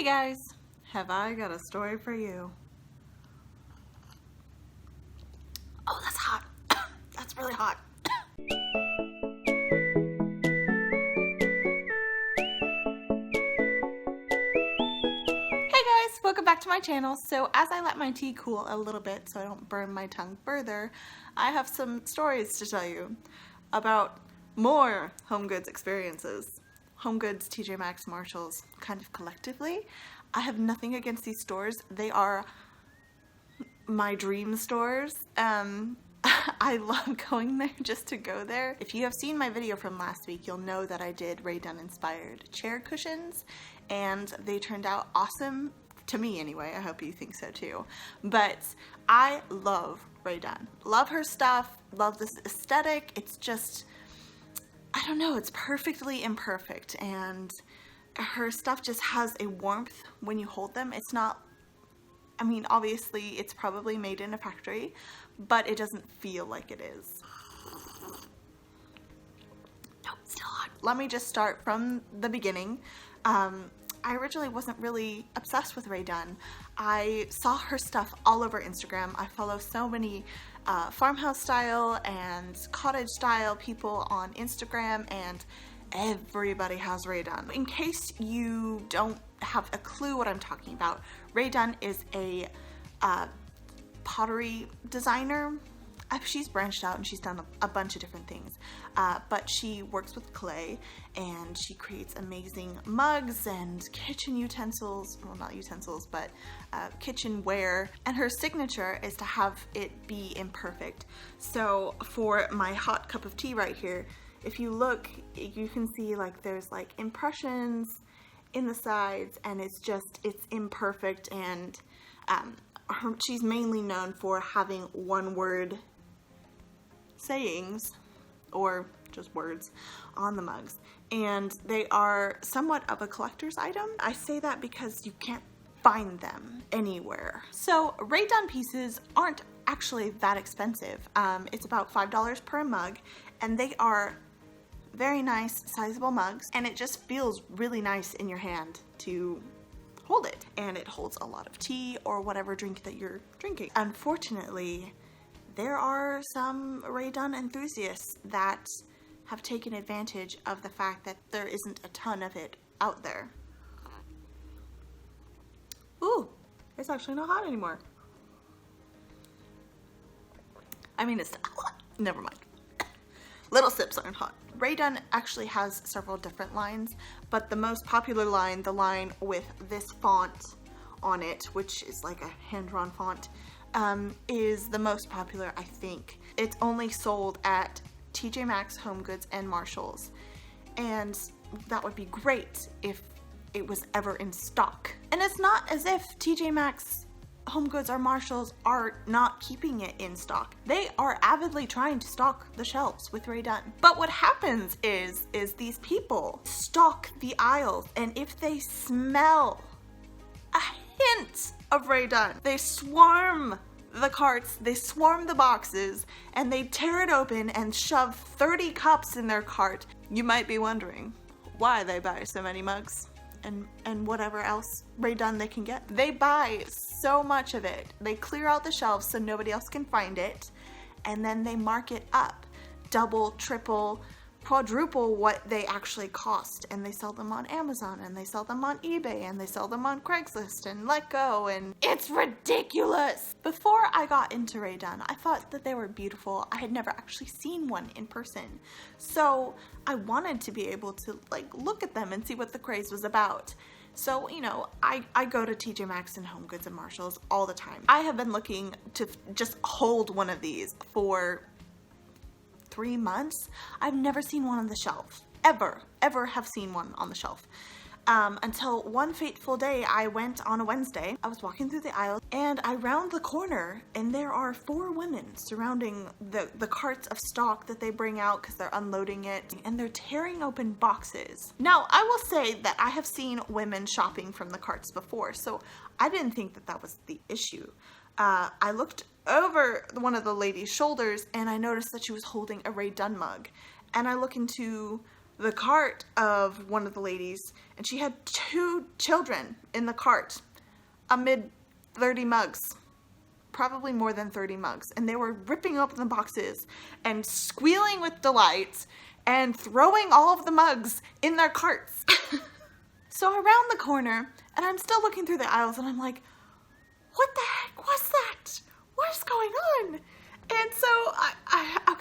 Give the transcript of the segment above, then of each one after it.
Hey guys, have I got a story for you? Oh, that's hot. That's really hot. Hey guys, welcome back to my channel. So as I let my tea cool a little bit so I don't burn my tongue further, I have some stories to tell you about more home goods experiences. Home Goods, TJ Maxx, Marshalls, kind of collectively. I have nothing against these stores. They are my dream stores. I love going there just to go there. If you have seen my video from last week, you'll know that I did Rae Dunn inspired chair cushions, and they turned out awesome, to me anyway. I hope you think so too. But I love Rae Dunn. Love her stuff, love this aesthetic. It's just, I don't know, it's perfectly imperfect, and her stuff just has a warmth when you hold them. It's not, I mean, obviously it's probably made in a factory, but it doesn't feel like it is. Nope, still hot. Let me just start from the beginning. I originally wasn't really obsessed with Rae Dunn. I saw her stuff all over Instagram. I follow so many farmhouse style and cottage style people on Instagram, and everybody has Rae Dunn. In case you don't have a clue what I'm talking about, Rae Dunn is a pottery designer. She's branched out and she's done a bunch of different things, but she works with clay and she creates amazing mugs and kitchen utensils, well, not utensils, but kitchenware, and her signature is to have it be imperfect. So for my hot cup of tea right here, if you look, you can see like there's like impressions in the sides, and it's imperfect, and she's mainly known for having one word sayings, or just words, on the mugs, and they are somewhat of a collector's item. I say that because you can't find them anywhere. So Rae Dunn pieces aren't actually that expensive. It's about $5 per mug, and they are very nice, sizable mugs, and it just feels really nice in your hand to hold it, and it holds a lot of tea or whatever drink that you're drinking. Unfortunately, there are some Rae Dunn enthusiasts that have taken advantage of the fact that there isn't a ton of it out there. Ooh, it's actually not hot anymore. I mean, it's never mind. Little sips aren't hot. Rae Dunn actually has several different lines, but the most popular line, the line with this font on it, which is like a hand-drawn font, is the most popular, I think. It's only sold at TJ Maxx, Home Goods, and Marshalls, and that would be great if it was ever in stock. And it's not as if TJ Maxx, Home Goods, or Marshalls are not keeping it in stock. They are avidly trying to stock the shelves with Rae Dunn. But what happens is these people stock the aisles, and if they smell a hint of Rae Dunn, they swarm the carts, they swarm the boxes, and they tear it open and shove 30 cups in their cart. You might be wondering why they buy so many mugs and whatever else Rae Dunn they can get. They buy so much of it. They clear out the shelves so nobody else can find it, and then they mark it up double, triple, quadruple what they actually cost, and they sell them on Amazon, and they sell them on eBay, and they sell them on Craigslist and Letgo, and it's ridiculous. Before I got into Rae Dunn, I thought that they were beautiful. I had never actually seen one in person, so I wanted to be able to like look at them and see what the craze was about. So, you know, I go to TJ Maxx and Home Goods and Marshalls all the time. I have been looking to just hold one of these for 3 months. I've never seen one on the shelf. Ever have seen one on the shelf. Until one fateful day, I went on a Wednesday. I was walking through the aisle, and I round the corner, and there are 4 women surrounding the carts of stock that they bring out because they're unloading it, and they're tearing open boxes. Now, I will say that I have seen women shopping from the carts before, so I didn't think that that was the issue. I looked over one of the lady's shoulders, and I noticed that she was holding a Rae Dunn mug, and I look into the cart of one of the ladies, and she had 2 children in the cart amid 30 mugs. Probably more than 30 mugs. And they were ripping open the boxes and squealing with delight and throwing all of the mugs in their carts. So I round the corner and I'm still looking through the aisles and I'm like, what the heck was that? What is going on? And so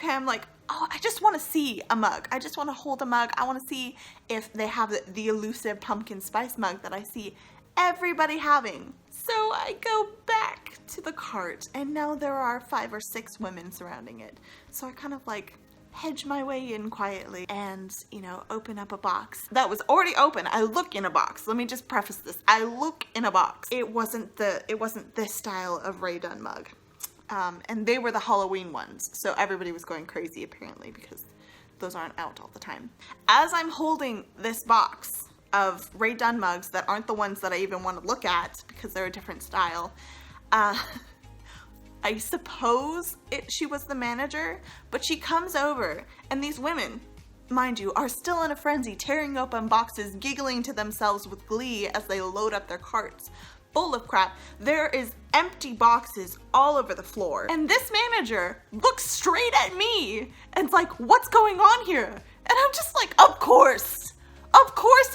I'm like, oh, I just want to see a mug. I just want to hold a mug. I want to see if they have the elusive pumpkin spice mug that I see everybody having. So I go back to the cart and now there are 5 or 6 women surrounding it. So I kind of like hedge my way in quietly and, you know, open up a box that was already open. I look in a box. Let me just preface this. I look in a box. It wasn't this style of Rae Dunn mug. And they were the Halloween ones. So everybody was going crazy apparently because those aren't out all the time. As I'm holding this box of Rae Dunn mugs that aren't the ones that I even want to look at because they're a different style, I suppose she was the manager, but she comes over and these women, mind you, are still in a frenzy, tearing open boxes, giggling to themselves with glee as they load up their carts full of crap. There is empty boxes all over the floor. And this manager looks straight at me and's like, what's going on here? And I'm just like, of course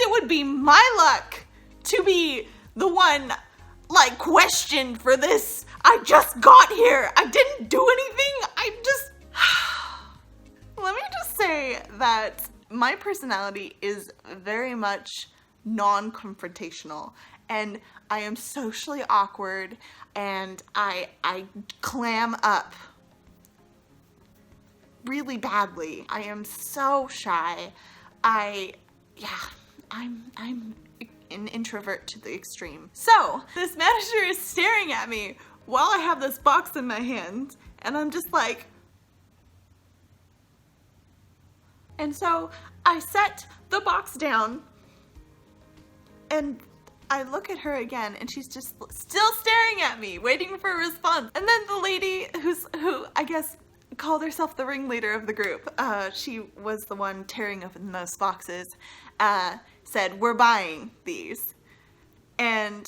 it would be my luck to be the one like questioned for this. I just got here. I didn't do anything. Let me just say that my personality is very much non-confrontational and I am socially awkward and I clam up really badly. I am so shy. I'm an introvert to the extreme. So this manager is staring at me while I have this box in my hand and I'm just like, and so I set the box down and I look at her again and she's just still staring at me, waiting for a response. And then the lady who I guess called herself the ringleader of the group, she was the one tearing open those boxes, said, we're buying these. And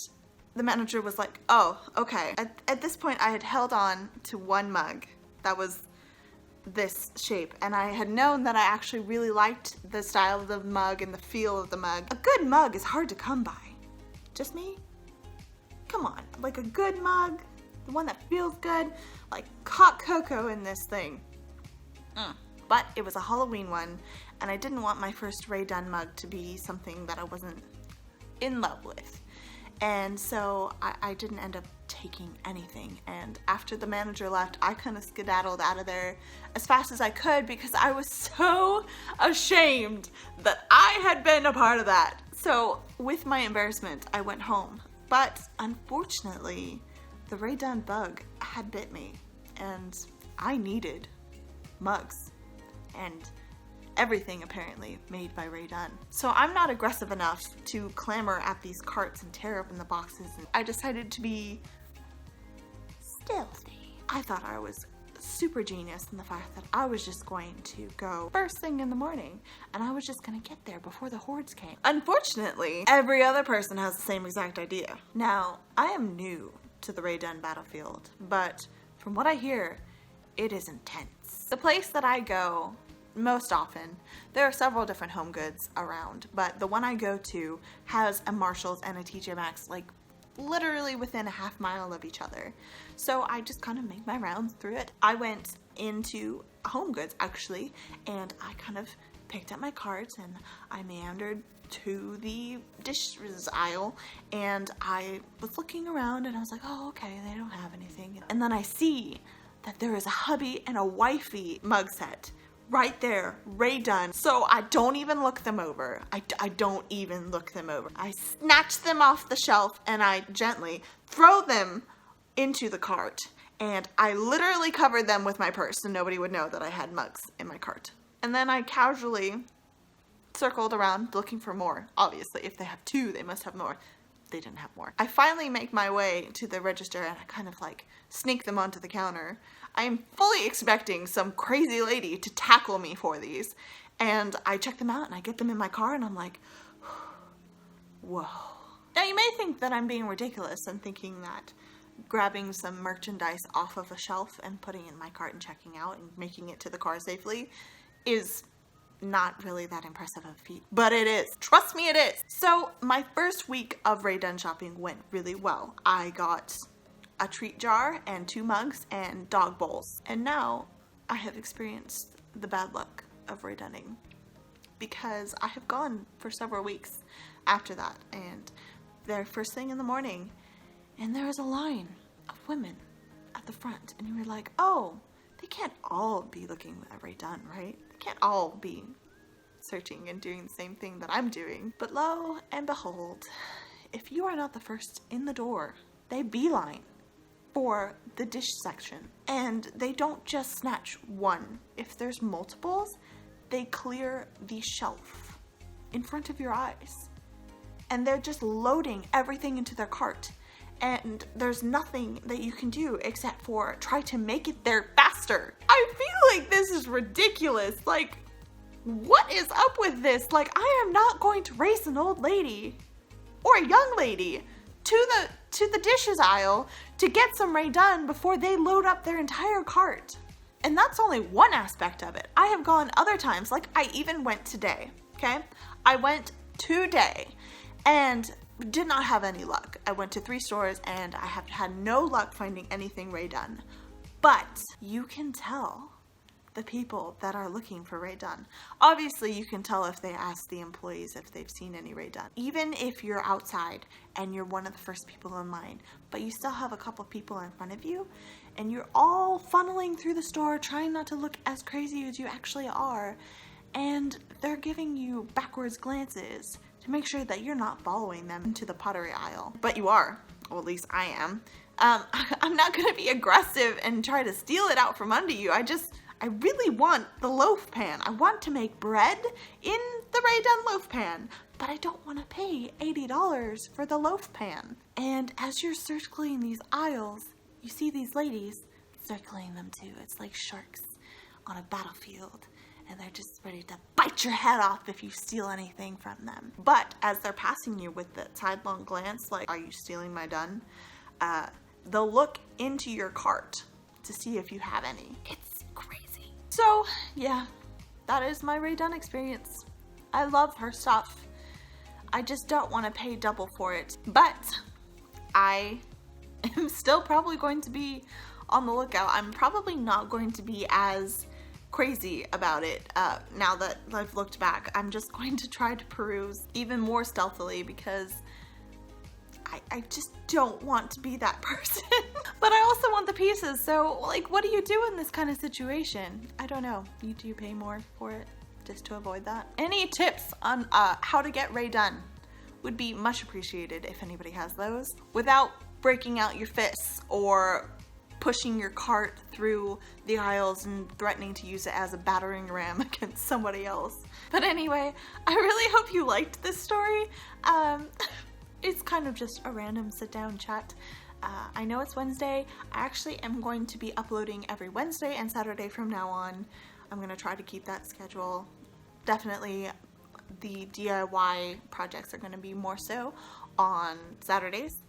the manager was like, oh, okay. At this point I had held on to one mug that was this shape and I had known that I actually really liked the style of the mug and the feel of the mug. A good mug is hard to come by. Just me? Come on, like a good mug, the one that feels good, like hot cocoa in this thing. But it was a Halloween one and I didn't want my first Rae Dunn mug to be something that I wasn't in love with. And so I didn't end up taking anything. And after the manager left, I kind of skedaddled out of there as fast as I could because I was so ashamed that I had been a part of that. So with my embarrassment, I went home. But unfortunately, the Rae Dunn bug had bit me and I needed mugs and everything apparently made by Rae Dunn. So I'm not aggressive enough to clamor at these carts and tear open the boxes. And I decided to be stealthy. I thought I was super genius in the fact that I was just going to go first thing in the morning and I was just gonna get there before the hordes came. Unfortunately, every other person has the same exact idea. Now, I am new to the Rae Dunn battlefield, but from what I hear, it is intense. The place that I go most often, there are several different home goods around, but the one I go to has a Marshall's and a TJ Maxx like literally within a half mile of each other. So I just kind of make my rounds through it. I went into home goods actually and I kind of picked up my carts and I meandered to the dishes aisle and I was looking around and I was like, oh okay, they don't have anything. And then I see that there is a hubby and a wifey mug set right there, Rae Dunn. So I don't even look them over. I don't even look them over. I snatch them off the shelf and I gently throw them into the cart. And I literally covered them with my purse so nobody would know that I had mugs in my cart. And then I casually circled around looking for more. Obviously, if they have 2, they must have more. They didn't have more. I finally make my way to the register and I kind of like sneak them onto the counter. I am fully expecting some crazy lady to tackle me for these. And I check them out and I get them in my car and I'm like, whoa. Now you may think that I'm being ridiculous and thinking that grabbing some merchandise off of a shelf and putting it in my cart and checking out and making it to the car safely is not really that impressive of a feat, but it is. Trust me, it is. So my first week of Rae Dunn shopping went really well. I got a treat jar and 2 mugs and dog bowls. And now I have experienced the bad luck of Rae Dunning because I have gone for several weeks after that, and they're first thing in the morning and there is a line of women at the front and you were like, oh, they can't all be looking at Rae Dunn, right? They can't all be searching and doing the same thing that I'm doing. But lo and behold, if you are not the first in the door, they beeline for the dish section. And they don't just snatch one. If there's multiples, they clear the shelf in front of your eyes. And they're just loading everything into their cart. And there's nothing that you can do except for try to make it there faster. I feel like this is ridiculous. Like, what is up with this? Like, I am not going to race an old lady or a young lady to the dishes aisle to get some Rae Dunn before they load up their entire cart. And that's only one aspect of it. I have gone other times, like I even went today, okay? I went today and did not have any luck. I went to 3 stores and I have had no luck finding anything Rae Dunn. But you can tell the people that are looking for Rae Dunn. Obviously, you can tell if they ask the employees if they've seen any Rae Dunn. Even if you're outside and you're one of the first people in line, but you still have a couple people in front of you and you're all funneling through the store trying not to look as crazy as you actually are, and they're giving you backwards glances to make sure that you're not following them into the pottery aisle. But you are, or at least I am. I'm not gonna be aggressive and try to steal it out from under you. I really want the loaf pan. I want to make bread in the Rae Dunn loaf pan, but I don't want to pay $80 for the loaf pan. And as you're circling these aisles, you see these ladies circling them too. It's like sharks on a battlefield, and they're just ready to bite your head off if you steal anything from them. But as they're passing you with the sidelong glance, like, are you stealing my Dunn? They'll look into your cart to see if you have any. It's crazy. So yeah, that is my Rae Dunn experience. I love her stuff. I just don't want to pay double for it. But I am still probably going to be on the lookout. I'm probably not going to be as crazy about it now that I've looked back. I'm just going to try to peruse even more stealthily because I just don't want to be that person. But I also want the pieces, so like, what do you do in this kind of situation? I don't know. Do you pay more for it just to avoid that? Any tips on how to get Rae Dunn would be much appreciated if anybody has those, without breaking out your fists or pushing your cart through the aisles and threatening to use it as a battering ram against somebody else. But anyway, I really hope you liked this story. It's kind of just a random sit-down chat. I know it's Wednesday. I actually am going to be uploading every Wednesday and Saturday from now on. I'm going to try to keep that schedule. Definitely the DIY projects are going to be more so on Saturdays,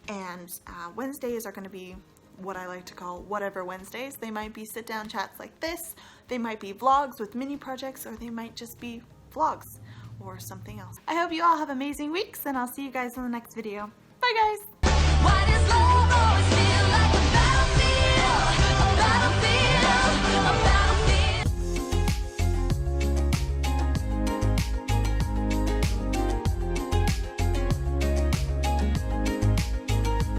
and Wednesdays are going to be what I like to call whatever Wednesdays. They might be sit-down chats like this, they might be vlogs with mini projects, or they might just be vlogs or something else. I hope you all have amazing weeks, and I'll see you guys in the next video. Bye guys! Why does love always